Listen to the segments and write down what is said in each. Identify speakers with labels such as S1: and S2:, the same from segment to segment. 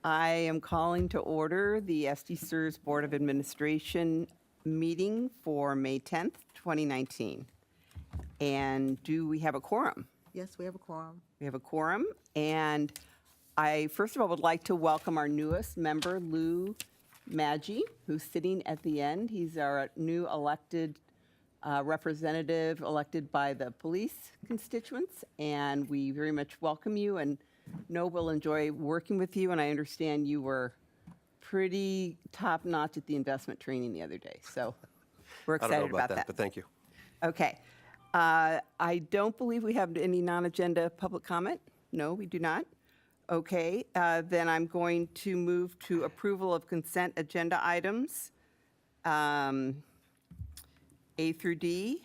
S1: I am calling to order the SD SURS Board of Administration meeting for May 10th, 2019. And do we have a quorum?
S2: Yes, we have a quorum.
S1: We have a quorum, and I first of all would like to welcome our newest member, Lou Maggi, who's sitting at the end. He's our new elected representative, elected by the police constituents, and we very much welcome you and know we'll enjoy working with you. And I understand you were pretty top-notch at the investment training the other day, so we're
S3: I
S1: excited
S3: don't know about that, but thank you.
S1: Okay. I don't believe we have any non-agenda public comment. No, we do not. Okay, then I'm going to move to approval of consent agenda items, A through D.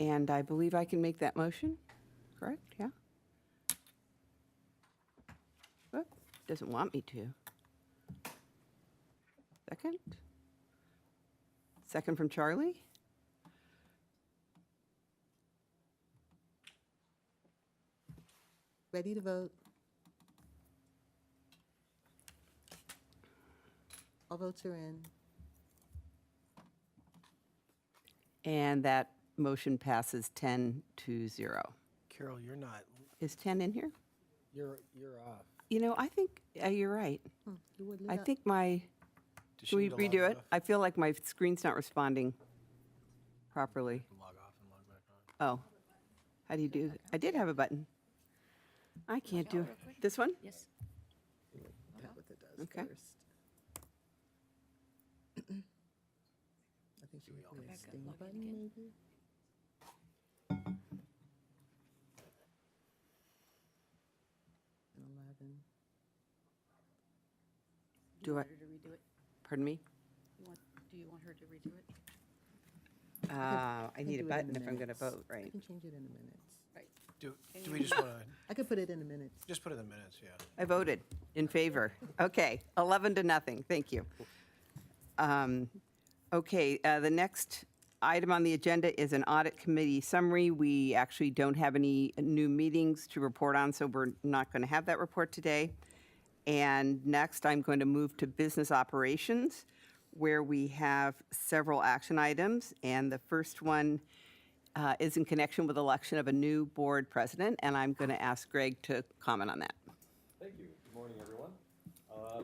S1: And I believe I can make that motion, correct? Yeah? Oh, doesn't want me to. Second? Second from Charlie?
S2: Ready to vote? All votes are in.
S1: And that motion passes 10-0.
S4: Carol, you're not,
S1: Is 10 in here?
S4: you're off.
S1: You know, I think you're right.
S2: You would leave
S1: I
S2: that-
S1: think my,
S4: Does she
S1: can we
S4: need to log
S1: redo it?
S4: off?
S1: I feel like my screen's not responding properly.
S4: Log off and log back on.
S1: Oh, how do you do? I did have a button. I can't do this one?
S5: Yes.
S2: Tap what it does
S1: Okay.
S2: first. I think she can
S5: back up,
S2: stay
S5: log in
S2: button
S5: again.
S2: maybe. And 11.
S1: Do I,
S5: Want her to redo it?
S1: pardon me?
S5: Do you want her to redo it?
S1: I need a
S2: do it in
S1: button
S2: the
S1: if I'm going to
S2: minutes.
S1: vote,
S2: I
S1: right?
S2: can change it in the minutes.
S5: Right.
S4: Do we just want to,
S2: I could put it in the minutes.
S4: just put it in the minutes, yeah.
S1: I voted in favor. Okay, 11-0, thank you. Okay, the next item on the agenda is an audit committee summary. We actually don't have any new meetings to report on, so we're not going to have that report today. And next, I'm going to move to business operations, where we have several action items. And the first one is in connection with election of a new board president, and I'm going to ask Greg to comment on that.
S6: Thank you. Good morning, everyone.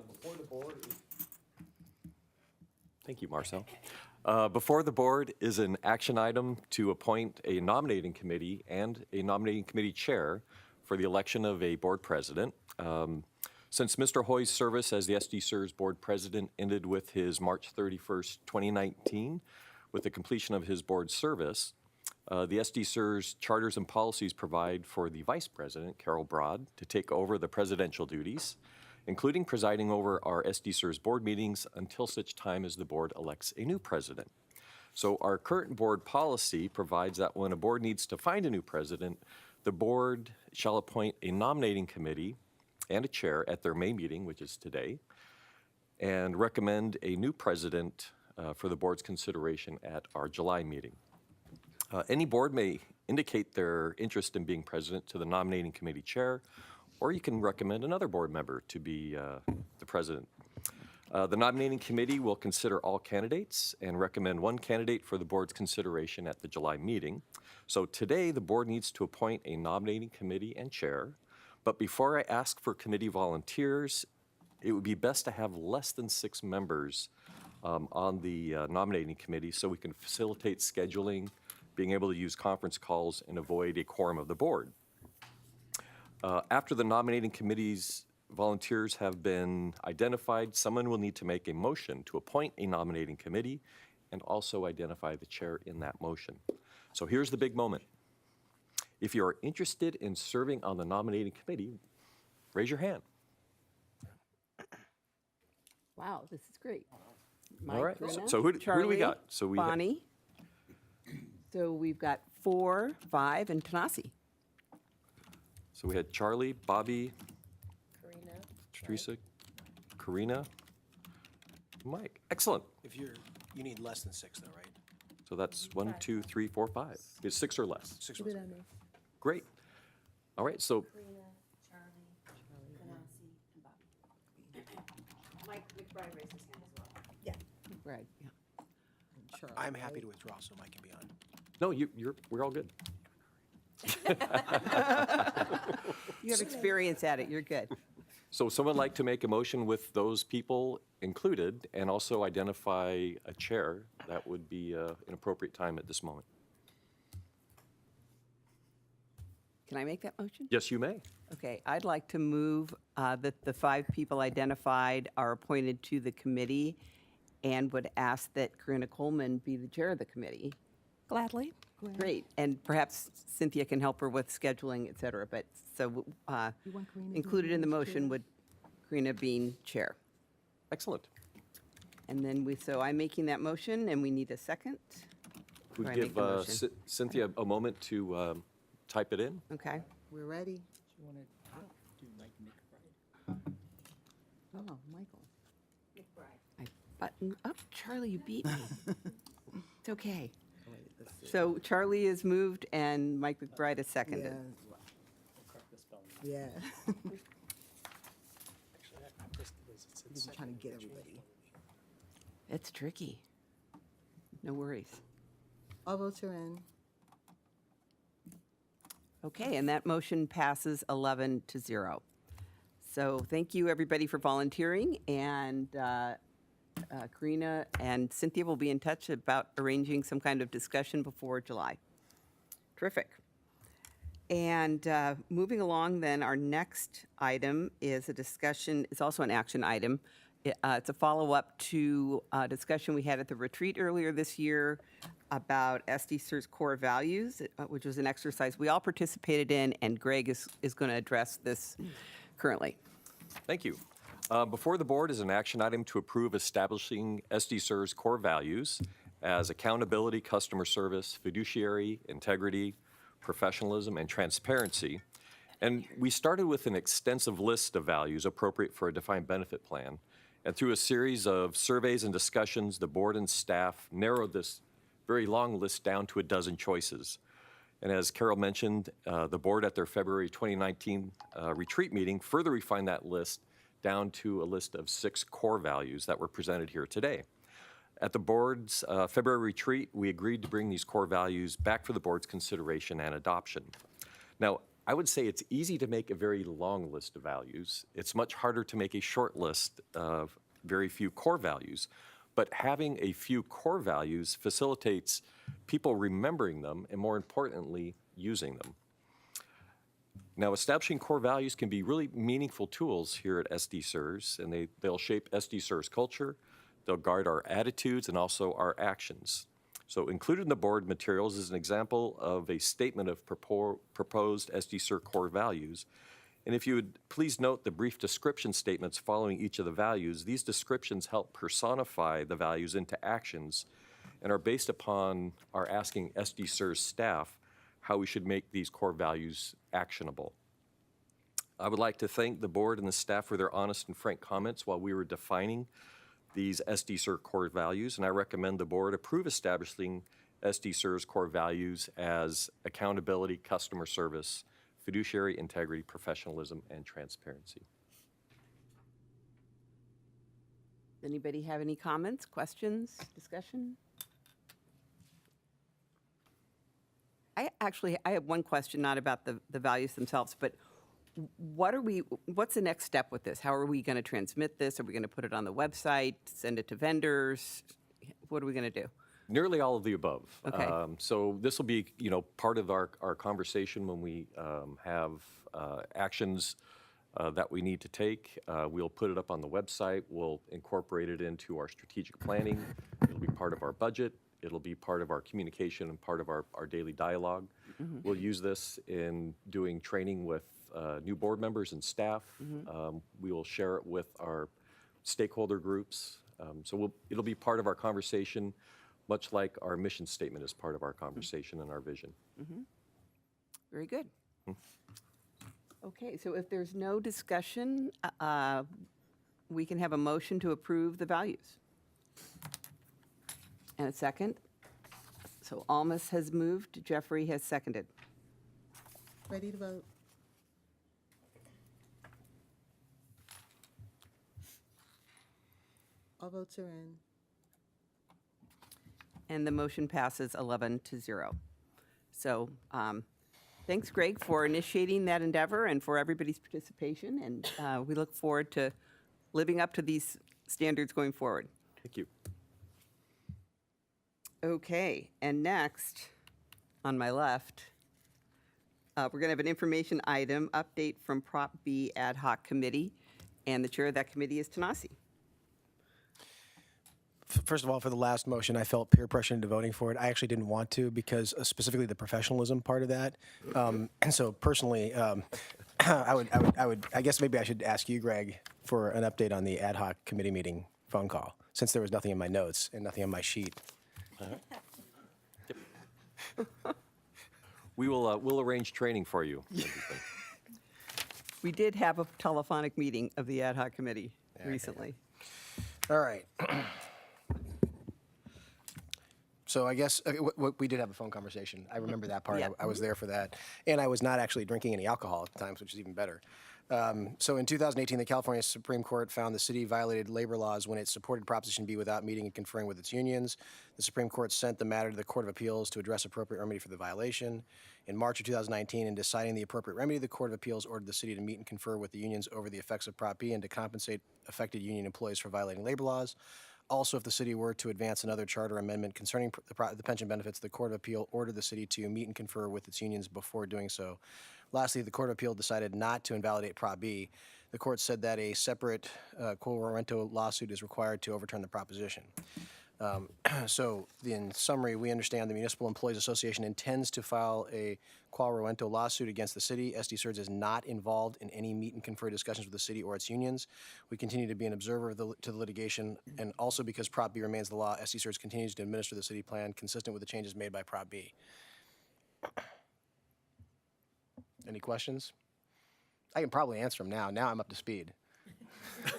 S6: Before the board is... Thank you, Marcel. Before the board is an action item to appoint a nominating committee and a nominating committee chair for the election of a board president. Since Mr. Hoy's service as the SD SURS board president ended with his March 31st, 2019, with the completion of his board service, the SD SURS charters and policies provide for the vice president, Carol Broad, to take over the presidential duties, including presiding over our SD SURS board meetings until such time as the board elects a new president. So our current board policy provides that when a board needs to find a new president, the board shall appoint a nominating committee and a chair at their May meeting, which is today, and recommend a new president for the board's consideration at our July meeting. Any board may indicate their interest in being president to the nominating committee chair, or you can recommend another board member to be the president. The nominating committee will consider all candidates and recommend one candidate for the board's consideration at the July meeting. So today, the board needs to appoint a nominating committee and chair. But before I ask for committee volunteers, it would be best to have less than 6 members on the nominating committee so we can facilitate scheduling, being able to use conference calls and avoid a quorum of the board. After the nominating committee's volunteers have been identified, someone will need to make a motion to appoint a nominating committee and also identify the chair in that motion. So here's the big moment. If you're interested in serving on the nominating committee, raise your hand.
S1: Wow, this is great.
S6: All right,
S1: Mike, Rena,
S6: so who do we
S1: Charlie,
S6: got? So we have-
S1: Bonnie. So we've got 4, 5, and Tanasi.
S6: So we had Charlie, Bobby,
S5: Karina?
S6: Teresa, Karina, Mike. Excellent.
S4: If you need less than 6 though, right?
S6: So that's 1, 2, 3, 4, 5. It's 6 or less.
S4: 6
S2: Keep
S4: was
S2: it on there.
S6: Great. All right, so
S5: Karina, Charlie, Benassi, and Bobby. Mike McBride raised his hand as well.
S1: Right, yeah.
S2: And Charlie,
S4: I'm happy
S2: right?
S4: to withdraw so Mike can be on.
S6: no, we're all good.
S1: You have experience at it, you're good.
S6: So someone like to make a motion with those people included and also identify a chair? That would be an appropriate time at this moment.
S1: Can I make that motion?
S6: Yes, you may.
S1: Okay, I'd like to move that the 5 people identified are appointed to the committee and would ask that Karina Coleman be the chair of the committee.
S3: Gladly.
S1: Great, and perhaps Cynthia can help her with scheduling, et cetera, but so
S2: You want Karina to
S1: included
S2: be
S1: in the
S2: vice
S1: motion
S2: chair?
S1: would Karina being chair.
S6: Excellent.
S1: And then so I'm making that motion and we need a second.
S6: We
S1: Or I make
S6: give
S1: the motion?
S6: Cynthia a moment to type it in.
S1: Okay,
S2: We're ready.
S7: You want to do Mike McBride?
S2: Oh, Michael.
S5: McBride.
S1: I buttoned up. Charlie, you beat me. It's okay.
S2: Oh, wait, let's see.
S1: So Charlie is moved and Mike McBride is seconded.
S7: I'll correct the spelling.
S2: Yeah.
S7: Actually, I pressed this. It said
S2: He's
S7: second.
S2: trying to get everybody.
S1: It's tricky. No worries.
S2: All votes are in.
S1: Okay, and that motion passes 11-0. So thank you, everybody, for volunteering, and Karina and Cynthia will be in touch about arranging some kind of discussion before July. Terrific. And moving along, then, our next item is a discussion, it's also an action item. It's a follow-up to a discussion we had at the retreat earlier this year about SD CER's core values, which was an exercise we all participated in, and Greg is going to address this currently.
S6: Thank you. Before the board is an action item to approve establishing SD CER's core values as accountability, customer service, fiduciary, integrity, professionalism, and transparency. And we started with an extensive list of values appropriate for a defined benefit plan. And through a series of surveys and discussions, the board and staff narrowed this very long list down to a dozen choices. And as Carol mentioned, the board at their February 2019 retreat meeting further refined that list down to a list of 6 core values that were presented here today. At the board's February retreat, we agreed to bring these core values back for the board's consideration and adoption. Now, I would say it's easy to make a very long list of values. It's much harder to make a short list of very few core values. But having a few core values facilitates people remembering them and, more importantly, using them. Now, establishing core values can be really meaningful tools here at SD CERS, and they'll shape SD CERS culture, they'll guide our attitudes and also our actions. So included in the board materials is an example of a statement of proposed SD CER core values. And if you would please note the brief description statements following each of the values, these descriptions help personify the values into actions and are based upon our asking SD CERS staff how we should make these core values actionable. I would like to thank the board and the staff for their honest and frank comments while we were defining these SD CER core values, and I recommend the board approve establishing SD CER's core values as accountability, customer service, fiduciary integrity, professionalism, and transparency.
S1: Anybody have any comments, questions, discussion? I have one question, not about the values themselves, but what's the next step with this? How are we going to transmit this? Are we going to put it on the website, send it to vendors? What are we going to do?
S6: Nearly all of the above.
S1: Okay.
S6: So this will be, part of our conversation when we have actions that we need to take. We'll put it up on the website. We'll incorporate it into our strategic planning. It'll be part of our budget. It'll be part of our communication and part of our daily dialogue. We'll use this in doing training with new board members and staff. We will share it with our stakeholder groups. So it'll be part of our conversation, much like our mission statement is part of our conversation and our vision.
S1: Very good. Okay, so if there's no discussion, we can have a motion to approve the values. And a second. So Almus has moved, Jeffrey has seconded.
S2: Ready to vote? All votes are in.
S1: And the motion passes 11-0. So thanks, Greg, for initiating that endeavor and for everybody's participation. And we look forward to living up to these standards going forward.
S6: Thank you.
S1: Okay, and next, on my left, we're going to have an information item update from Prop B Ad Hoc Committee, and the chair of that committee is Tanasi.
S4: First of all, for the last motion, I felt peer pressure into voting for it. I actually didn't want to because specifically the professionalism part of that. And so personally, I guess maybe I should ask you, Greg, for an update on the ad hoc committee meeting phone call, since there was nothing in my notes and nothing on my sheet.
S6: We'll arrange training for you.
S1: We did have a telephonic meeting of the ad hoc committee recently.
S4: All right. So I guess we did have a phone conversation. I remember that part.
S1: Yeah.
S4: I was there for that. And I was not actually drinking any alcohol at the times, which is even better. So in 2018, the California Supreme Court found the city violated labor laws when it supported Proposition B without meeting and conferring with its unions. The Supreme Court sent the matter to the Court of Appeals to address appropriate remedy for the violation. In March of 2019, in deciding the appropriate remedy, the Court of Appeals ordered the city to meet and confer with the unions over the effects of Prop B and to compensate affected union employees for violating labor laws. Also, if the city were to advance another charter amendment concerning the pension benefits, the Court of Appeal ordered the city to meet and confer with its unions before doing so. Lastly, the Court of Appeal decided not to invalidate Prop B. The court said that a separate quo warranto lawsuit is required to overturn the proposition. So, in summary, we understand the Municipal Employees Association intends to file a quo warranto lawsuit against the city. SD Surge is not involved in any meet and confer discussions with the city or its unions. We continue to be an observer of to the litigation, and also because Prop B remains the law, SD Surge continues to administer the city plan consistent with the changes made by Prop B. Any questions? I can probably answer them now. Now I'm up to speed. All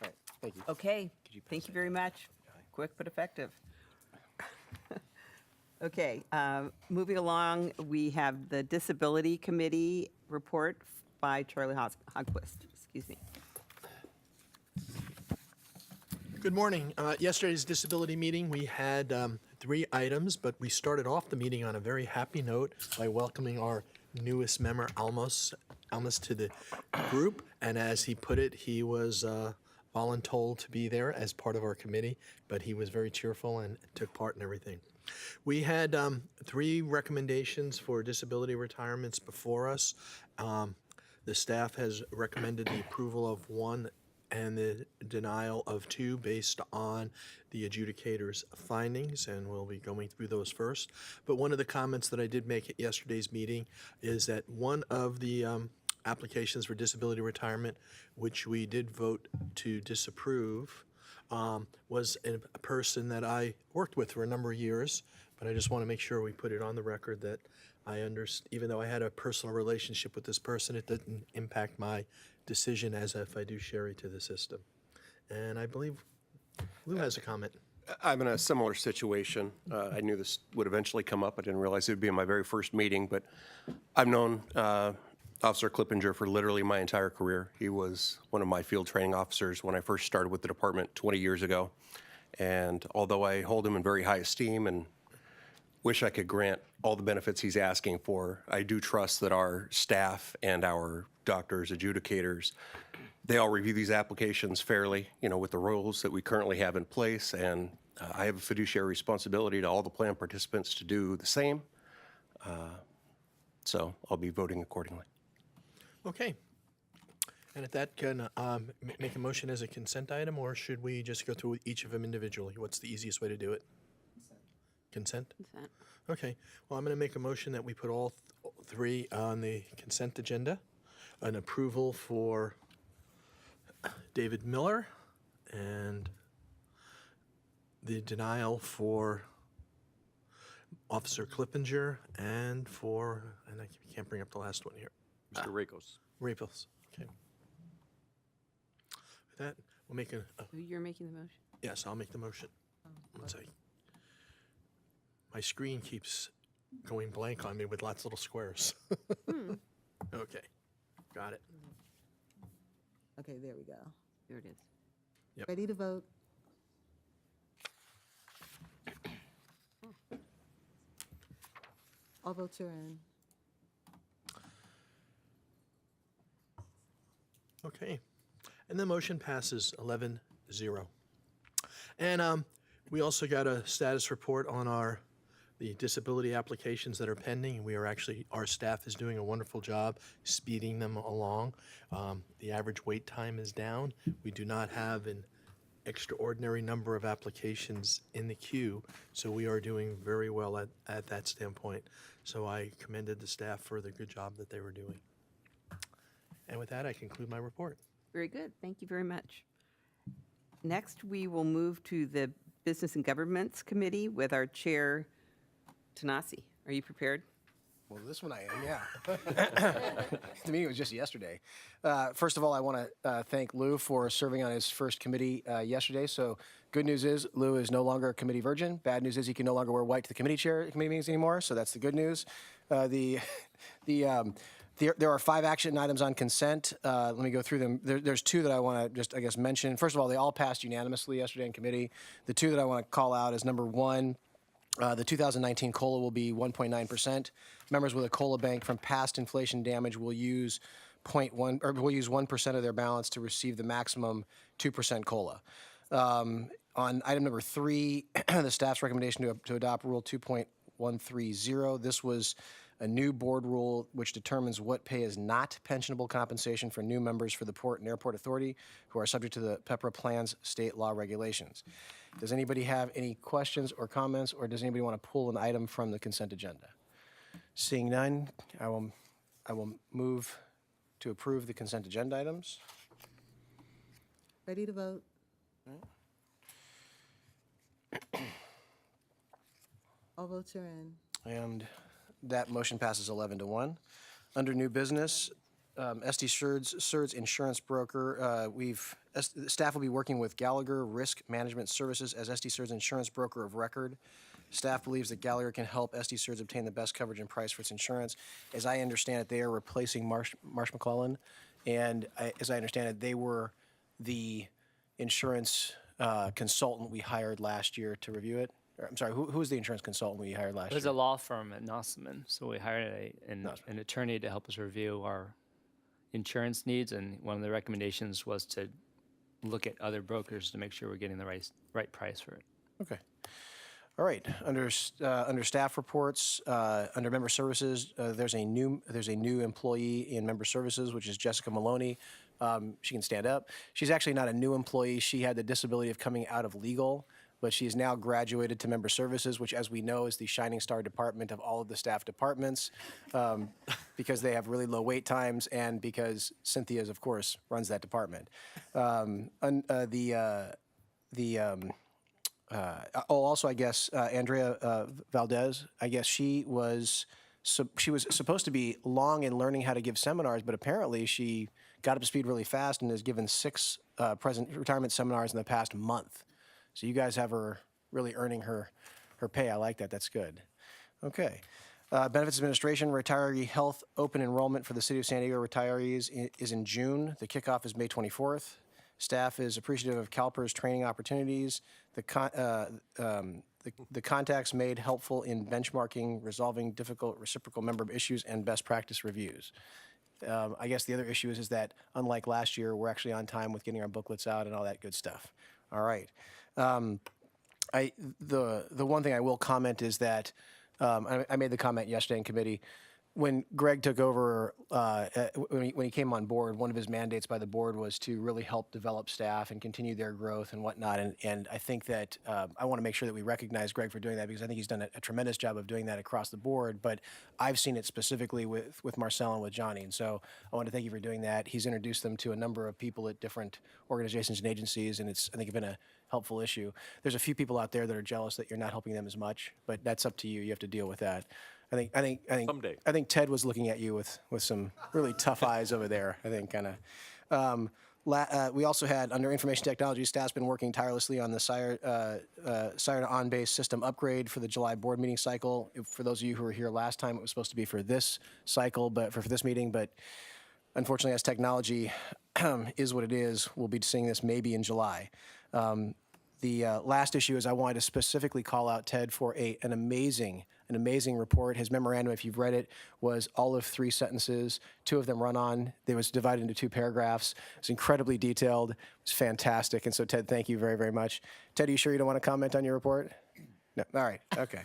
S4: right, thank you.
S1: Okay, thank you very much. Quick but effective. Okay, moving along, we have the Disability Committee report by Charlie Hogquist. Excuse me.
S3: Good morning. Yesterday's disability meeting, we had 3 items, but we started off the meeting on a very happy note by welcoming our newest member, Almos to the group. And as he put it, he was voluntold to be there as part of our committee, but he was very cheerful and took part in everything. We had 3 recommendations for disability retirements before us. The staff has recommended the approval of 1 and the denial of 2 based on the adjudicator's findings, and we'll be going through those first. But one of the comments that I did make at yesterday's meeting is that one of the applications for disability retirement, which we did vote to disapprove, was a person that I worked with for a number of years, but I just want to make sure we put it on the record that I understand, even though I had a personal relationship with this person, it didn't impact my decision as a fiduciary to the system. And I believe Lou has a comment.
S8: I'm in a similar situation. I knew this would eventually come up. I didn't realize it would be in my very first meeting, but I've known Officer Clippinger for literally my entire career. He was one of my field training officers when I first started with the department 20 years ago. And although I hold him in very high esteem and wish I could grant all the benefits he's asking for, I do trust that our staff and our doctors, adjudicators, they all review these applications fairly, with the rules that we currently have in place. And I have a fiduciary responsibility to all the plan participants to do the same. So I'll be voting accordingly.
S3: Okay. And at that, can make a motion as a consent item, or should we just go through each of them individually? What's the easiest way to do it? Consent?
S1: Consent.
S3: Okay. Well, I'm going to make a motion that we put all 3 on the consent agenda. An approval for David Miller and the denial for Officer Clippinger and I can't bring up the last one here.
S6: Mr. Rakos.
S3: Rapels. Okay. With that, we'll make
S1: You're making the motion?
S3: yes, I'll make the motion. One second. My screen keeps going blank on me with lots of little squares. Okay, got it.
S2: Okay, there we go.
S1: There it is.
S2: Ready to vote? All votes are in.
S3: Okay. And the motion passes 11-0. And we also got a status report on the disability applications that are pending. Our staff is doing a wonderful job speeding them along. The average wait time is down. We do not have an extraordinary number of applications in the queue, so we are doing very well at that standpoint. So I commended the staff for the good job that they were doing. And with that, I conclude my report.
S1: Very good. Thank you very much. Next, we will move to the Business and Governments Committee with our chair, Tanasi. Are you prepared?
S4: Well, this one I am, yeah. The meeting was just yesterday. First of all, I want to thank Lou for serving on his first committee yesterday. So good news is Lou is no longer a committee virgin. Bad news is he can no longer wear white to the committee meetings anymore. So that's the good news. There are 5 action items on consent. Let me go through them. There's 2 that I want to just, I guess, mention. First of all, they all passed unanimously yesterday in committee. The 2 that I want to call out is number 1, the 2019 COLA will be 1.9%. Members with a COLA bank from past inflation damage will use 1% of their balance to receive the maximum 2% COLA. On item number 3, the staff's recommendation to adopt Rule 2.130. This was a new board rule which determines what pay is not pensionable compensation for new members for the Port and Airport Authority who are subject to the PEPRA plan's state law regulations. Does anybody have any questions or comments, or does anybody want to pull an item from the consent agenda? Seeing none, I will move to approve the consent agenda items.
S2: Ready to vote? All votes are in.
S4: And that motion passes 11-1. Under new business, SD Surds Insurance Broker, staff will be working with Gallagher Risk Management Services as SD Surds Insurance Broker of Record. Staff believes that Gallagher can help SD Surds obtain the best coverage and price for its insurance. As I understand it, they are replacing Marsh McClellan, and as I understand it, they were the insurance consultant we hired last year to review it. I'm sorry, who was the insurance consultant we hired last year?
S7: There's a law firm at Nossaman, so we hired an attorney to help us review our insurance needs, and one of the recommendations was to look at other brokers to make sure we're getting the right price for it.
S4: Okay. All right. Under staff reports, under member services, there's a new employee in member services, which is Jessica Maloney. She can stand up. She's actually not a new employee. She had the disability of coming out of legal, but she is now graduated to member services, which, as we know, is the shining star department of all of the staff departments, because they have really low wait times and because Cynthia's, of course, runs that department. Also, I guess Andrea Valdez. I guess she was supposed to be long in learning how to give seminars, but apparently she got up to speed really fast and has given 6 retirement seminars in the past month. So you guys have her really earning her pay. I like that. That's good. Okay. Benefits Administration, retiree health open enrollment for the City of San Diego retirees is in June. The kickoff is May 24th. Staff is appreciative of CalPERS training opportunities. The contacts made helpful in benchmarking, resolving difficult reciprocal member issues, and best practice reviews. I guess the other issue is that unlike last year, we're actually on time with getting our booklets out and all that good stuff. All right. The one thing I will comment is that I made the comment yesterday in committee. When Greg took over, when he came on board, one of his mandates by the board was to really help develop staff and continue their growth and whatnot. And I think that I want to make sure that we recognize Greg for doing that, because I think he's done a tremendous job of doing that across the board. But I've seen it specifically with Marcel and with Johnny. And so I want to thank you for doing that. He's introduced them to a number of people at different organizations and agencies, and I think it's been a helpful issue. There's a few people out there that are jealous that you're not helping them as much, but that's up to you. You have to deal with that. I
S6: Someday.
S4: think Ted was looking at you with some really tough eyes over there. I think kind of. We also had, under information technology, staff's been working tirelessly on the Siren on-base system upgrade for the July board meeting cycle. For those of you who were here last time, it was supposed to be for this cycle, but for this meeting. But unfortunately, as technology is what it is. We'll be seeing this maybe in July. The last issue is I wanted to specifically call out Ted for an amazing report. His memorandum, if you've read it, was all of 3 sentences, 2 of them run on. It was divided into 2 paragraphs. It's incredibly detailed. It was fantastic. And so, Ted, thank you very, very much. Ted, are you sure you don't want to comment on your report? No. All right. Okay.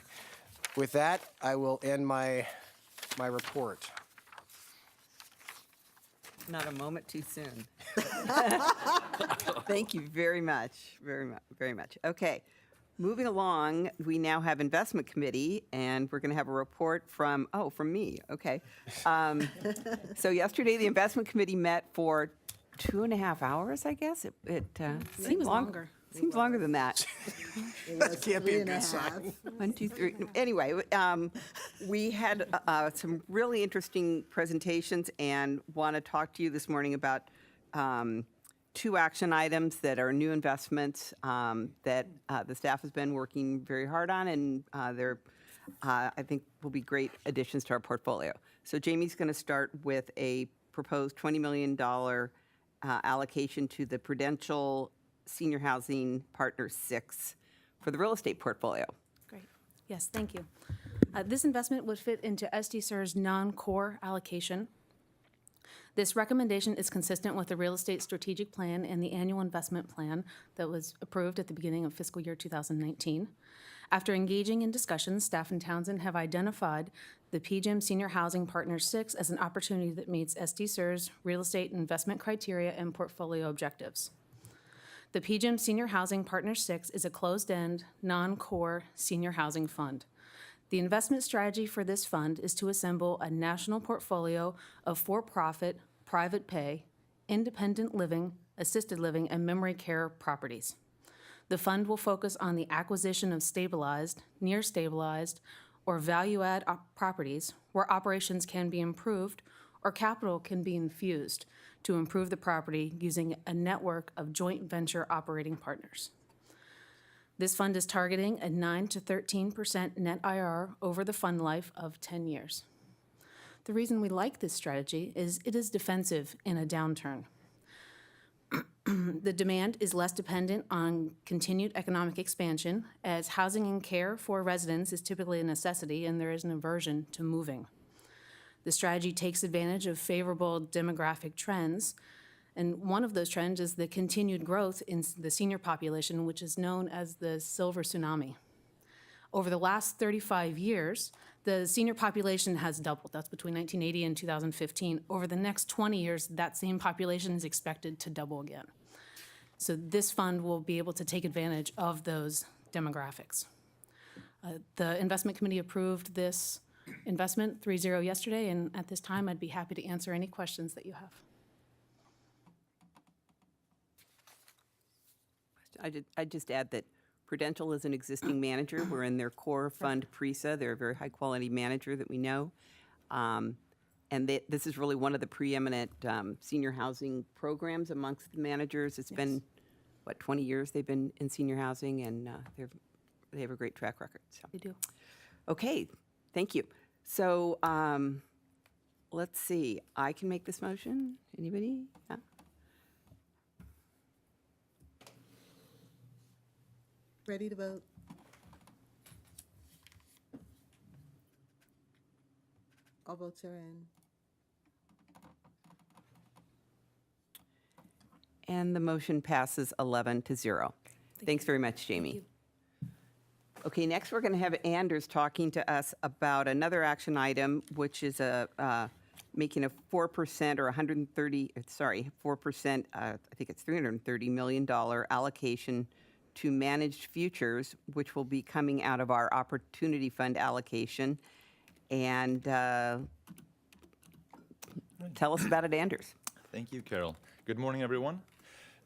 S4: With that, I will end my report.
S1: Not a moment too soon. Thank you very much, very much. Okay, moving along, we now have Investment Committee, and we're going to have a report from me, okay. So yesterday, the Investment Committee met for 2.5 hours, I guess. It seemed longer. Seems longer than that.
S4: That can't be a
S2: 3.5.
S4: good sign.
S1: 1, 2, 3. Anyway, we had some really interesting presentations and want to talk to you this morning about 2 action items that are new investments that the staff has been working very hard on, and they're, I think, will be great additions to our portfolio. So Jamie's going to start with a proposed $20 million allocation to the Prudential Senior Housing Partners 6 for the real estate portfolio.
S9: Great. Yes, thank you. This investment would fit into SDSER's non-core allocation. This recommendation is consistent with the real estate strategic plan and the annual investment plan that was approved at the beginning of fiscal year 2019. After engaging in discussions, staff and Townsend have identified the PGIM Senior Housing Partners 6 as an opportunity that meets SDSER's real estate investment criteria and portfolio objectives. The PGIM Senior Housing Partners 6 is a closed-end, non-core senior housing fund. The investment strategy for this fund is to assemble a national portfolio of for-profit, private pay, independent living, assisted living, and memory care properties. The fund will focus on the acquisition of stabilized, near stabilized, or value-add properties where operations can be improved or capital can be infused to improve the property using a network of joint venture operating partners. This fund is targeting a 9 to 13% net IRR over the fund life of 10 years. The reason we like this strategy is it is defensive in a downturn. The demand is less dependent on continued economic expansion, as housing and care for residents is typically a necessity and there is an aversion to moving. The strategy takes advantage of favorable demographic trends, and one of those trends is the continued growth in the senior population, which is known as the silver tsunami. Over the last 35 years, the senior population has doubled. That's between 1980 and 2015. Over the next 20 years, that same population is expected to double again. So this fund will be able to take advantage of those demographics. The investment committee approved this investment 3-0 yesterday, and at this time, I'd be happy to answer any questions that you have.
S1: I'd just add that Prudential is an existing manager. We're in their core fund, PRISA. They're a very high-quality manager that we know. This is really one of the preeminent senior housing programs amongst the managers. It's been, 20 years they've been in senior housing, and they have a great track record. So.
S9: They do.
S1: Okay, thank you. So let's see. I can make this motion. Anybody? Yeah.
S2: Ready to vote? All votes are in.
S1: And the motion passes 11-0. Thanks very much, Jamie. Okay, next we're going to have Anders talking to us about another action item, which is making a 4% or 4%, I think it's $330 million allocation to managed futures, which will be coming out of our Opportunity Fund allocation. And tell us about it, Anders.
S10: Thank you, Carol. Good morning, everyone.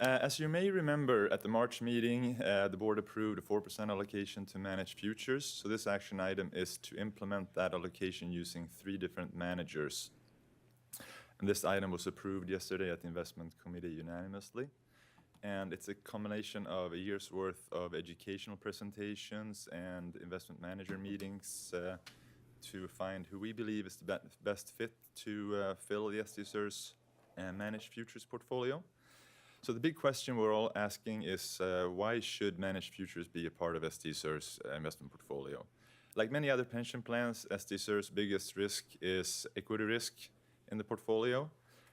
S10: As you may remember, at the March meeting, the board approved a 4% allocation to managed futures. So this action item is to implement that allocation using 3 different managers. And this item was approved yesterday at the investment committee unanimously. And it's a combination of a year's worth of educational presentations and investment manager meetings to find who we believe is the best fit to fill the SDSER's managed futures portfolio. So the big question we're all asking is why should managed futures be a part of STSR's investment portfolio? Like many other pension plans, STSR's biggest risk is equity risk in the portfolio.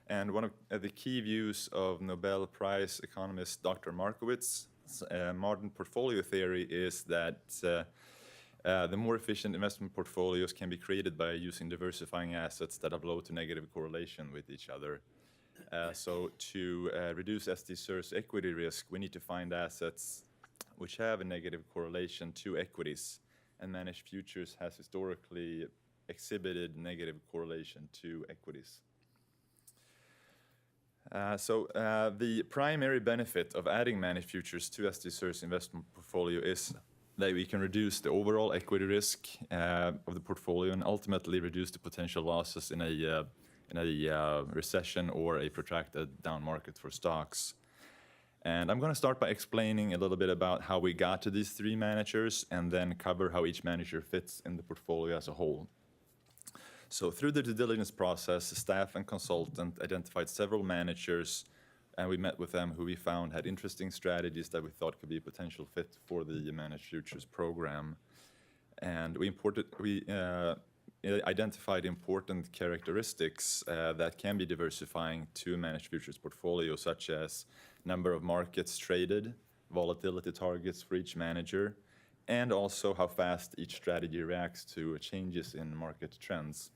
S10: And one of the key views of Nobel Prize economist Dr. Markowitz's modern portfolio theory is that the more efficient investment portfolios can be created by using diversifying assets that have low to negative correlation with each other. So to reduce STSR's equity risk, we need to find assets which have a negative correlation to equities, and managed futures has historically exhibited negative correlation to equities. The primary benefit of adding managed futures to STSR's investment portfolio is that we can reduce the overall equity risk of the portfolio and ultimately reduce the potential losses in a recession or a protracted down market for stocks. And I'm going to start by explaining a little bit about how we got to these three managers and then cover how each manager fits in the portfolio as a whole. So through the due diligence process, staff and consultant identified several managers, and we met with them who we found had interesting strategies that we thought could be a potential fit for the managed futures program. And we identified important characteristics that can be diversifying to a managed futures portfolio, such as number of markets traded, volatility targets for each manager, and also how fast each strategy reacts to changes in market trends.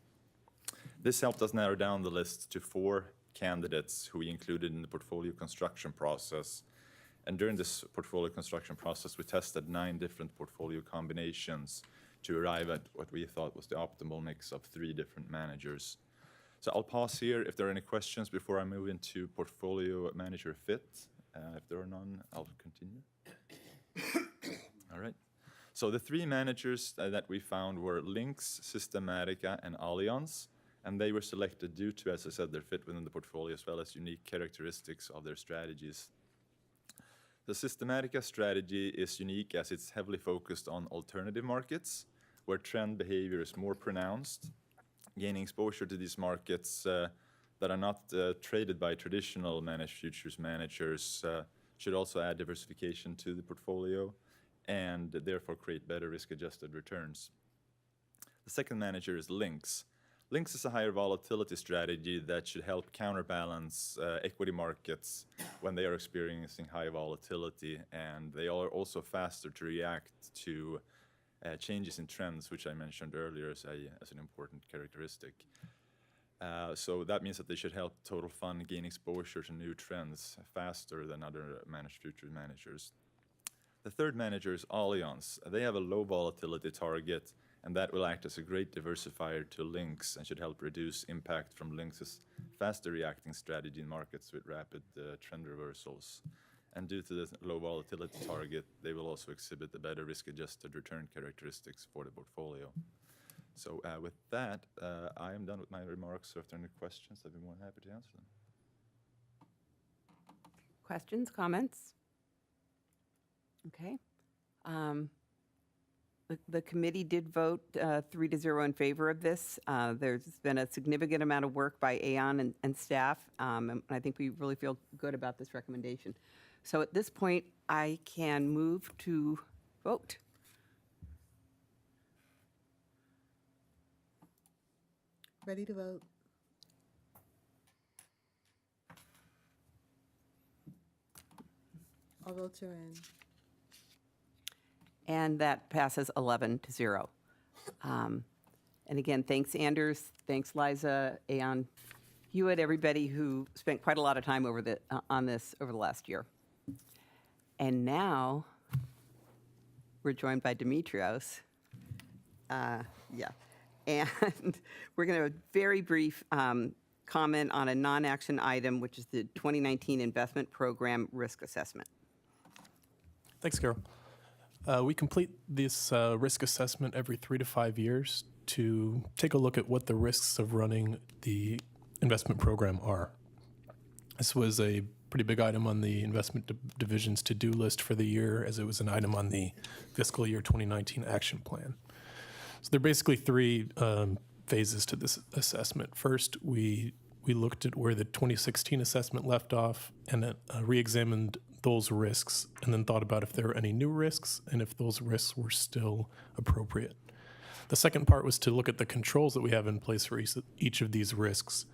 S10: This helped us narrow down the list to 4 candidates who we included in the portfolio construction process. And during this portfolio construction process, we tested 9 different portfolio combinations to arrive at what we thought was the optimal mix of 3 different managers. So I'll pause here if there are any questions before I move into portfolio manager fit. If there are none, I'll continue. All right. So the 3 managers that we found were Lynx, Systematica, and Allianz, and they were selected due to, as I said, their fit within the portfolio as well as unique characteristics of their strategies. The Systematica strategy is unique as it's heavily focused on alternative markets, where trend behavior is more pronounced. Gaining exposure to these markets that are not traded by traditional managed futures managers should also add diversification to the portfolio and therefore create better risk-adjusted returns. The second manager is Lynx. Lynx is a higher volatility strategy that should help counterbalance equity markets when they are experiencing high volatility, and they are also faster to react to changes in trends, which I mentioned earlier as an important characteristic. So that means that they should help total fund gain exposure to new trends faster than other managed futures managers. The third manager is Allianz. They have a low volatility target, and that will act as a great diversifier to Lynx and should help reduce impact from Lynx's faster reacting strategy in markets with rapid trend reversals. And due to the low volatility target, they will also exhibit the better risk-adjusted return characteristics for the portfolio. So with that, I am done with my remarks. So if there are any questions, I'd be more than happy to answer them.
S1: Questions, comments? Okay. The committee did vote 3-0 in favor of this. There's been a significant amount of work by Aon and staff, and I think we really feel good about this recommendation. So at this point, I can move to vote.
S2: Ready to vote? All votes are in.
S1: And that passes 11-0. And again, thanks, Anders. Thanks, Liza, Aon Hewitt, everybody who spent quite a lot of time on this over the last year. And now we're joined by Dimitrios. Yeah. And we're going to have a very brief comment on a non-action item, which is the 2019 Investment Program Risk Assessment.
S11: Thanks, Carol. We complete this risk assessment every 3 to 5 years to take a look at what the risks of running the investment program are. This was a pretty big item on the investment division's to-do list for the year, as it was an item on the fiscal year 2019 action plan. So there are basically 3 phases to this assessment. First, we we looked at where the 2016 assessment left off and re-examined those risks and then thought about if there were any new risks and if those risks were still appropriate. The second part was to look at the controls that we have in place for each of these risks,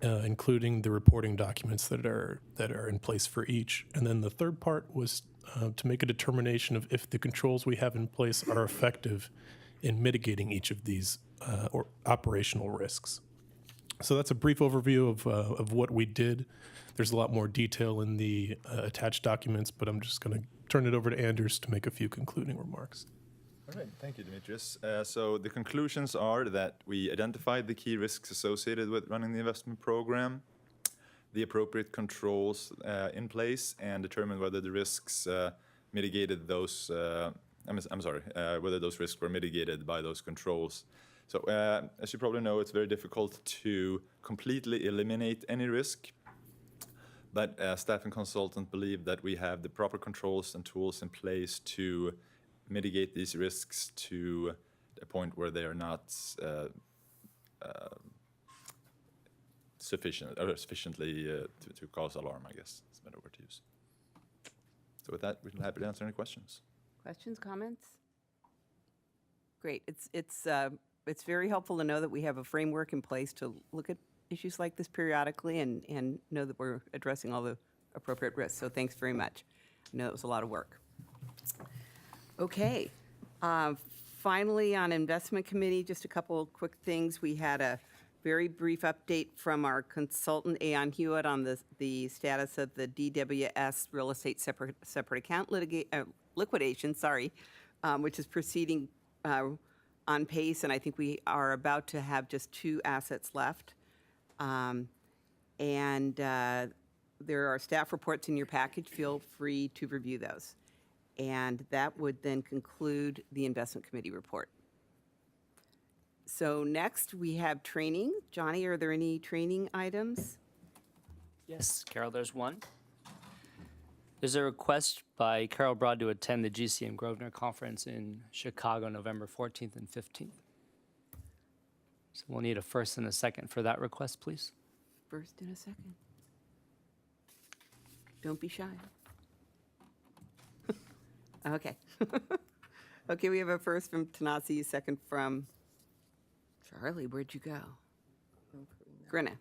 S11: including the reporting documents that are in place for each. And then the third part was to make a determination of if the controls we have in place are effective in mitigating each of these or operational risks. So that's a brief overview of what we did. There's a lot more detail in the attached documents, but I'm just going to turn it over to Anders to make a few concluding remarks.
S10: All right, thank you, Demetrius. So the conclusions are that we identified the key risks associated with running the investment program, the appropriate controls in place, and determined whether the risks mitigated those. Whether those risks were mitigated by those controls. So, as you probably know, it's very difficult to completely eliminate any risk. But staff and consultant believe that we have the proper controls and tools in place to mitigate these risks to a point where they are not sufficiently to cause alarm, I guess is a better word to use. So with that, we're happy to answer any questions.
S1: Questions, comments? Great. It's very helpful to know that we have a framework in place to look at issues like this periodically and know that we're addressing all the appropriate risks. So thanks very much. I know it was a lot of work. Okay. Finally, on investment committee, just a couple quick things. We had a very brief update from our consultant, Aon Hewitt, on the status of the DWS real estate separate account liquidation, which is proceeding on pace, and I think we are about to have just 2 assets left. There are staff reports in your package. Feel free to review those. And that would then conclude the investment committee report. So next we have training. Johnny, are there any training items?
S7: Yes, Carol, there's one. There's a request by Carol Broad to attend the GCM Grosvenor Conference in Chicago, November 14th and 15th. So we'll need a first and a second for that request, please.
S1: First and a second. Don't be shy. Okay. Okay, we have a first from Tanasi, a second from Charlie. Where'd you go? Grinna.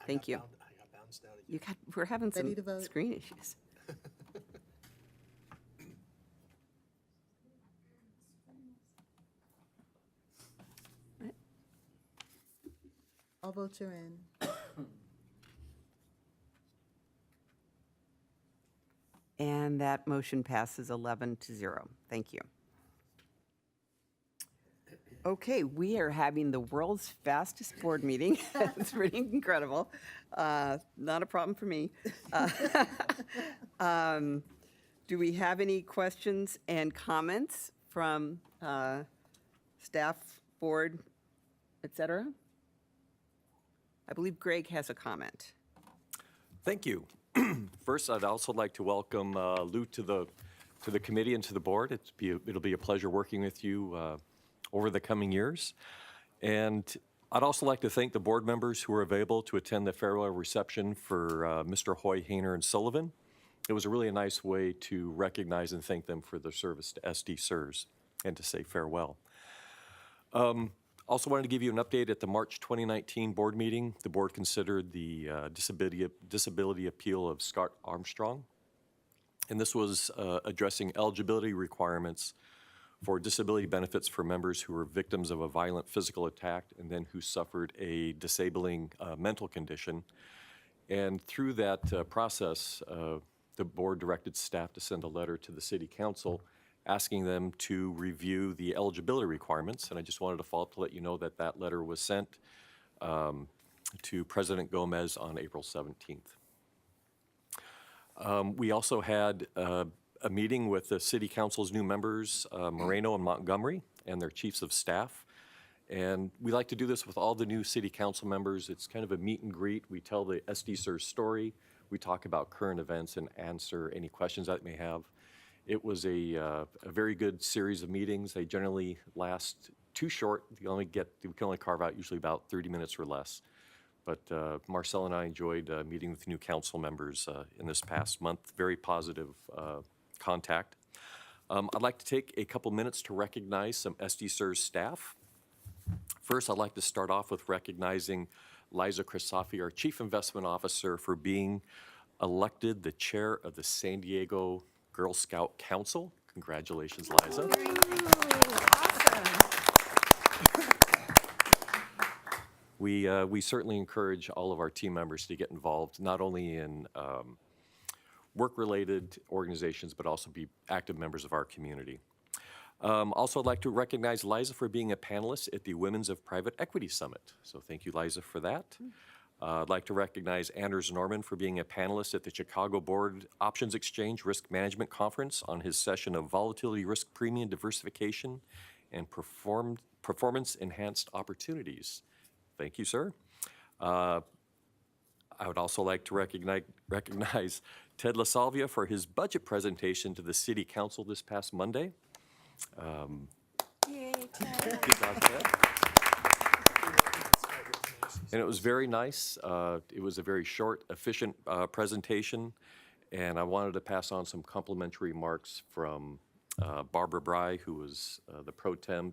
S1: Thank you.
S3: I got bounced out at you.
S1: We're having some
S2: Ready to vote?
S1: screen issues.
S2: All votes are in.
S1: And that motion passes 11-0. Thank you. Okay, we are having the world's fastest board meeting. It's pretty incredible. Not a problem for me. Do we have any questions and comments from staff, board, et cetera? I believe Greg has a comment.
S6: Thank you. First, I'd also like to welcome Lou to the committee and to the board. It'll be a pleasure working with you over the coming years. And I'd also like to thank the board members who were available to attend the farewell reception for Mr. Hoy, Hayner, and Sullivan. It was a nice way to recognize and thank them for their service to SD SIRS and to say farewell. Also wanted to give you an update at the March 2019 board meeting. The board considered the disability appeal of Scott Armstrong. And this was addressing eligibility requirements for disability benefits for members who were victims of a violent physical attack and then who suffered a disabling mental condition. And through that process, the board directed staff to send a letter to the city council asking them to review the eligibility requirements. And I just wanted to follow up to let you know that that letter was sent to President Gomez on April 17th. We also had a meeting with the city council's new members, Moreno and Montgomery, and their chiefs of staff. And we like to do this with all the new city council members. It's kind of a meet and greet. We tell the SD SIRS story. We talk about current events and answer any questions that they may have. It was a very good series of meetings. They generally last too short. We can only carve out usually about 30 minutes or less. But Marcel and I enjoyed meeting with new council members in this past month. Very positive contact. I'd like to take a couple minutes to recognize some SD-SURS staff. First, I'd like to start off with recognizing Liza Krisafi, our Chief Investment Officer, for being elected the chair of the San Diego Girl Scout Council. Congratulations, Liza. We certainly encourage all of our team members to get involved, not only in work-related organizations, but also be active members of our community. Also, I'd like to recognize Liza for being a panelist at the Women's of Private Equity Summit. So thank you, Liza, for that. I'd like to recognize Anders Norman for being a panelist at the Chicago Board Options Exchange Risk Management Conference on his session of Volatility Risk Premium Diversification and Performance-Enhanced Opportunities. Thank you, sir. I would also like to recognize Ted LaSalvia for his budget presentation to the City Council this past Monday.
S1: Yay, Ted.
S6: Good job, Ted. And it was very nice. It was a very short, efficient presentation, and I wanted to pass on some complimentary remarks from Barbara Bry, who was the pro tem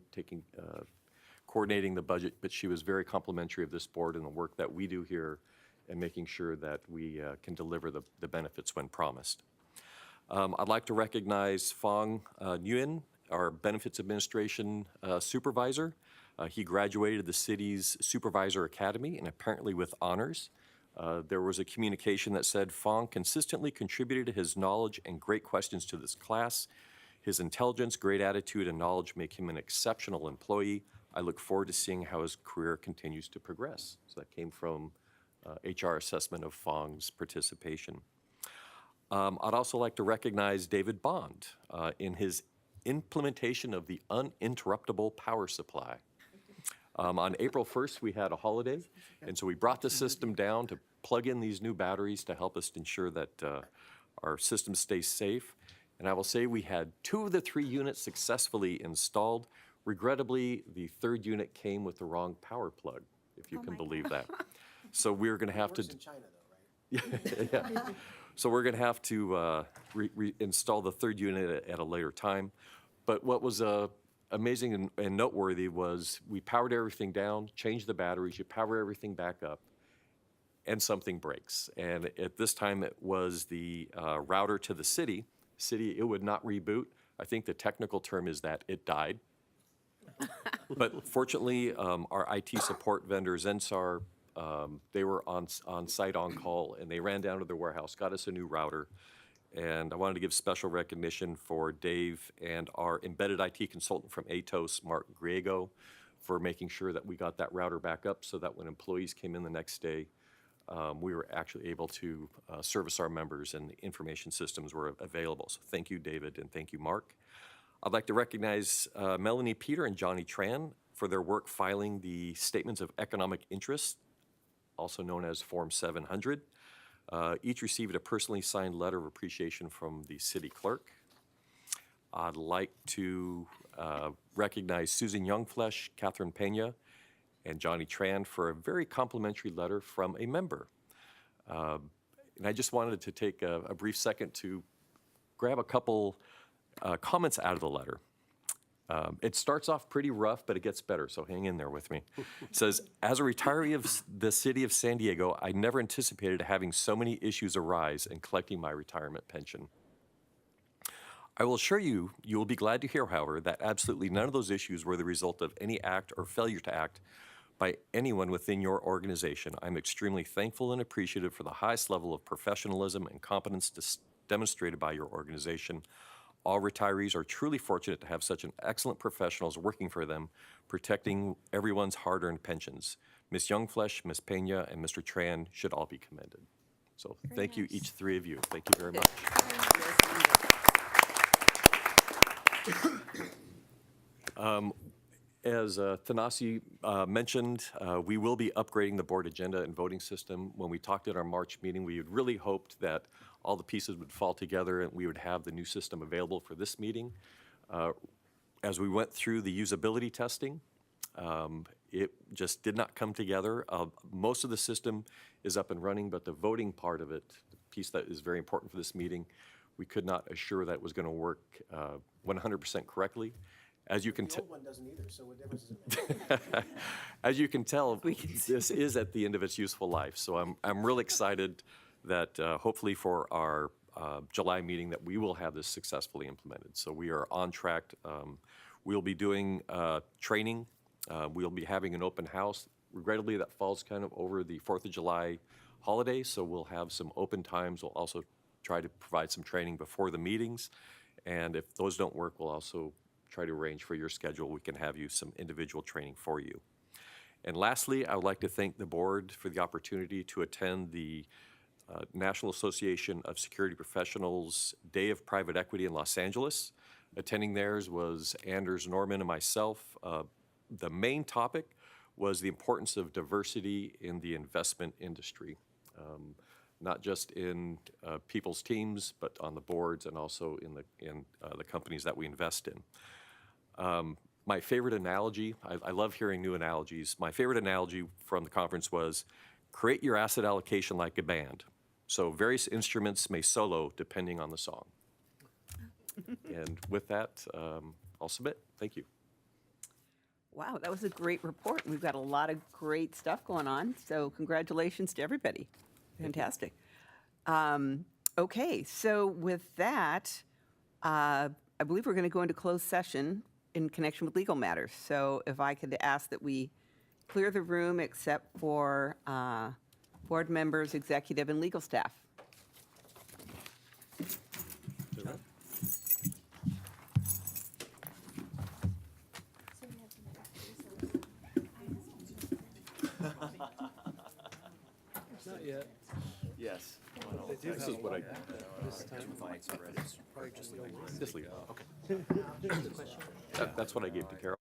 S6: coordinating the budget, but she was very complimentary of this board and the work that we do here and making sure that we can deliver the benefits when promised. I'd like to recognize Fong Nguyen, our Benefits Administration Supervisor. He graduated the city's Supervisor Academy and apparently with honors. There was a communication that said, Fong consistently contributed his knowledge and great questions to this class. His intelligence, great attitude, and knowledge make him an exceptional employee. I look forward to seeing how his career continues to progress. So that came from HR assessment of Fong's participation. I'd also like to recognize David Bond in his implementation of the uninterruptible power supply. On April 1st, we had a holiday, and so we brought the system down to plug in these new batteries to help us ensure that our system stays safe. And I will say we had 2 of the 3 units successfully installed. Regrettably, the 3rd unit came with the wrong power plug, if you can believe that. So we're going to have to.
S4: Works in China, though, right?
S6: Yeah. So we're going to have to install the 3rd unit at a later time. But what was amazing and noteworthy was we powered everything down, changed the batteries, you power everything back up, and something breaks. And at this time, it was the router to the city. It would not reboot. I think the technical term is that it died. But fortunately, our IT support vendor, Zensar, they were on site, on call, and they ran down to the warehouse, got us a new router. And I wanted to give special recognition for Dave and our embedded IT consultant from Atos, Mark Griego, for making sure that we got that router back up so that when employees came in the next day, we were actually able to service our members and the information systems were available. So thank you, David, and thank you, Mark. I'd like to recognize Melanie Peter and Johnny Tran for their work filing the Statements of Economic Interest, also known as Form 700. Each received a personally signed letter of appreciation from the city clerk. I'd like to recognize Susan Youngflesh, Catherine Pena, and Johnny Tran for a very complimentary letter from a member. And I just wanted to take a brief second to grab a couple comments out of the letter. It starts off pretty rough, but it gets better, so hang in there with me. It says, as a retiree of the city of San Diego, I never anticipated having so many issues arise in collecting my retirement pension. I will assure you, you will be glad to hear, however, that absolutely none of those issues were the result of any act or failure to act by anyone within your organization. I'm extremely thankful and appreciative for the highest level of professionalism and competence demonstrated by your organization. All retirees are truly fortunate to have such an excellent professionals working for them, protecting everyone's hard-earned pensions. Ms. Youngflesh, Ms. Pena, and Mr. Tran should all be commended. So thank you, each 3 of you. Thank you very much. As Thanasi mentioned, we will be upgrading the board agenda and voting system. When we talked at our March meeting, we had really hoped that all the pieces would fall together and we would have the new system available for this meeting. As we went through the usability testing, it just did not come together. Most of the system is up and running, but the voting part of it, the piece that is very important for this meeting, we could not assure that it was going to work 100% correctly. As you can tell,
S4: one doesn't either, so what difference does it make?
S6: as you can tell, this is at the end of its useful life. So I'm really excited that hopefully for our July meeting that we will have this successfully implemented. So we are on track. We'll be doing training. We'll be having an open house. Regrettably, that falls kind of over the 4th of July holiday, so we'll have some open times. We'll also try to provide some training before the meetings. And if those don't work, we'll also try to arrange for your schedule. We can have you some individual training for you. And lastly, I would like to thank the board for the opportunity to attend the National Association of Security Professionals Day of Private Equity in Los Angeles. Attending theirs was Anders Norman and myself. The main topic was the importance of diversity in the investment industry, not just in people's teams, but on the boards and also in the companies that we invest in. My favorite analogy, I love hearing new analogies. My favorite analogy from the conference was create your asset allocation like a band. So various instruments may solo depending on the song. And with that, I'll submit. Thank you.
S1: Wow, that was a great report. We've got a lot of great stuff going on, so congratulations to everybody. Fantastic. Okay, so with that, I believe we're going to go into closed session in connection with legal matters. So if I could ask that we clear the room except for board members, executive, and legal staff.
S6: Not yet. Yes. This is what I. Just leave it. Okay. That's what I gave to Carol.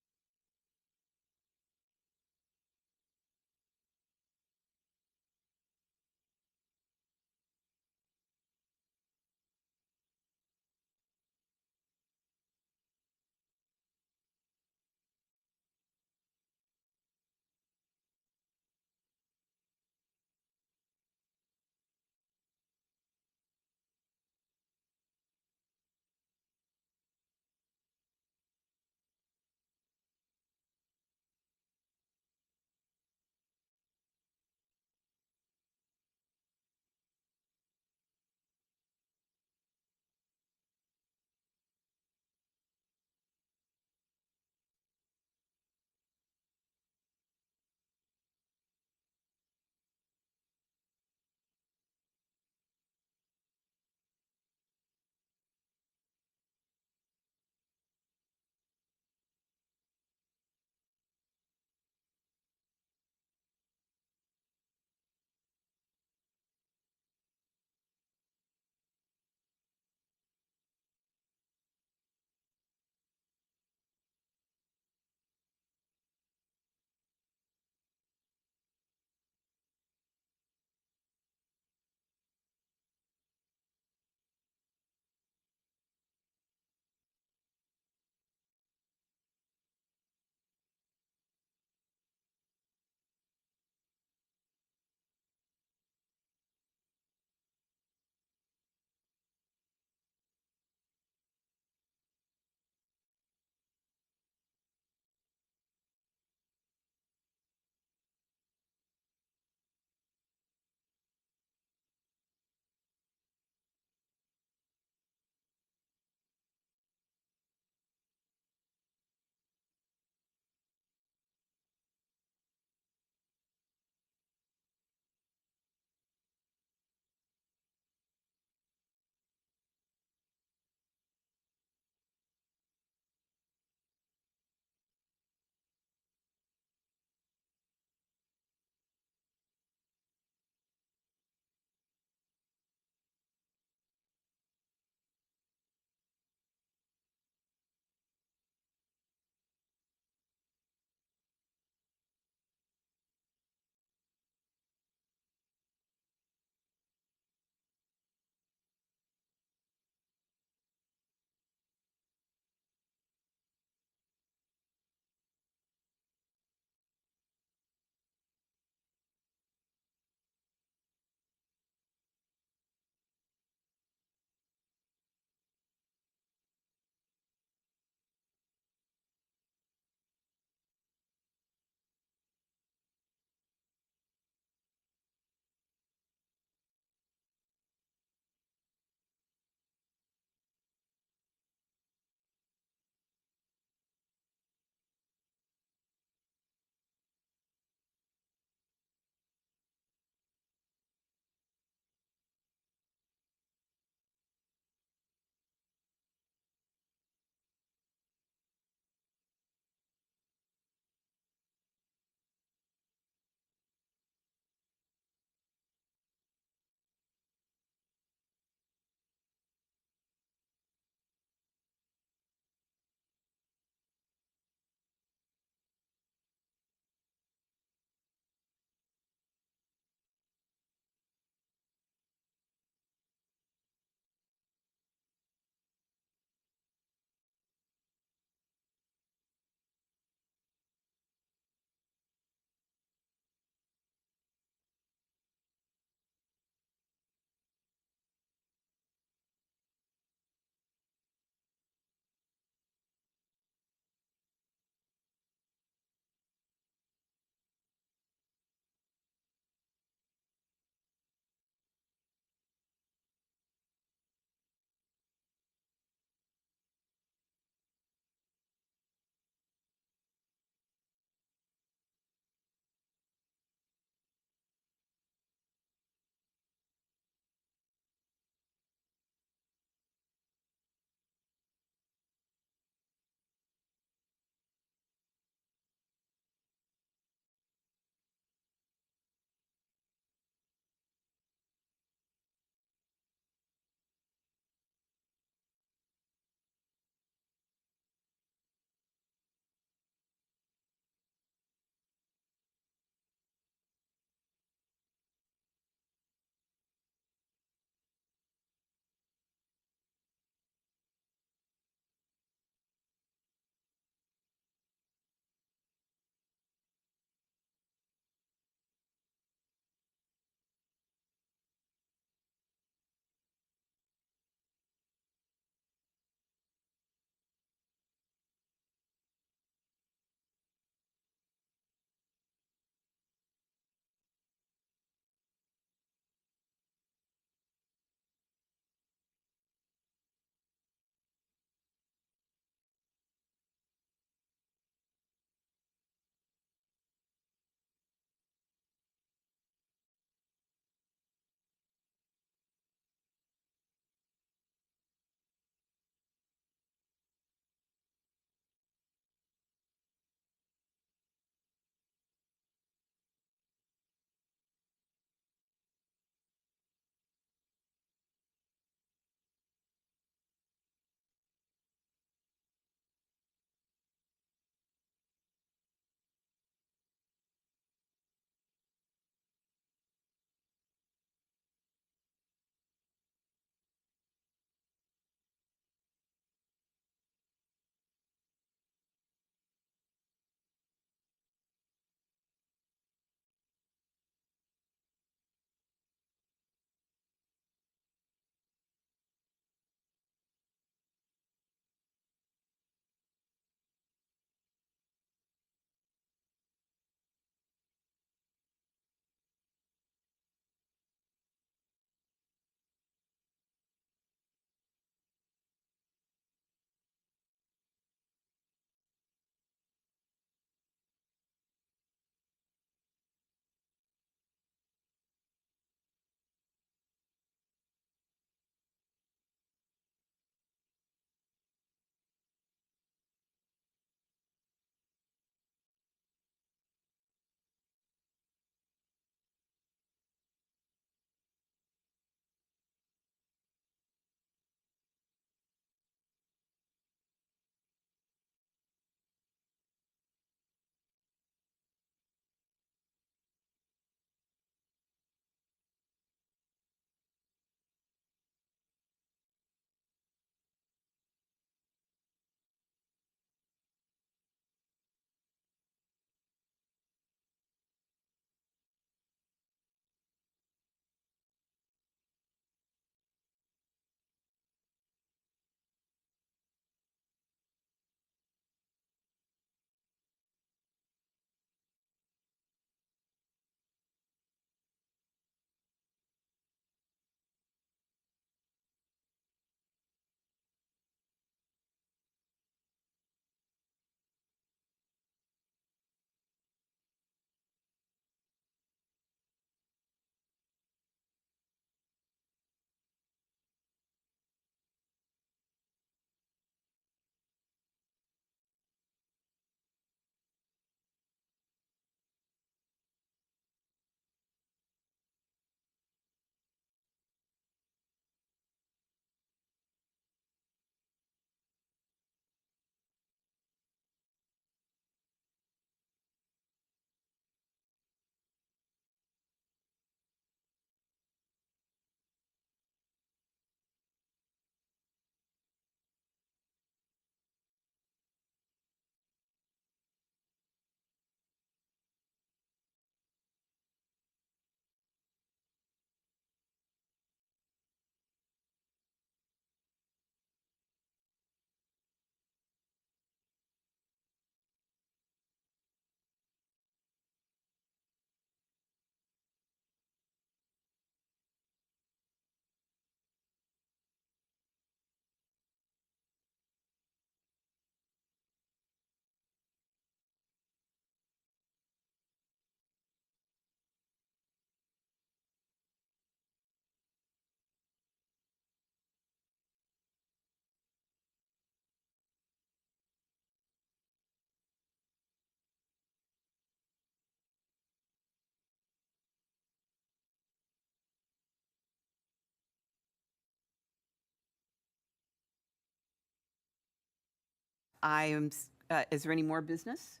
S1: Is there any more business?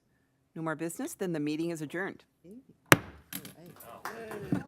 S1: No more business? Then the meeting is adjourned.
S2: All right.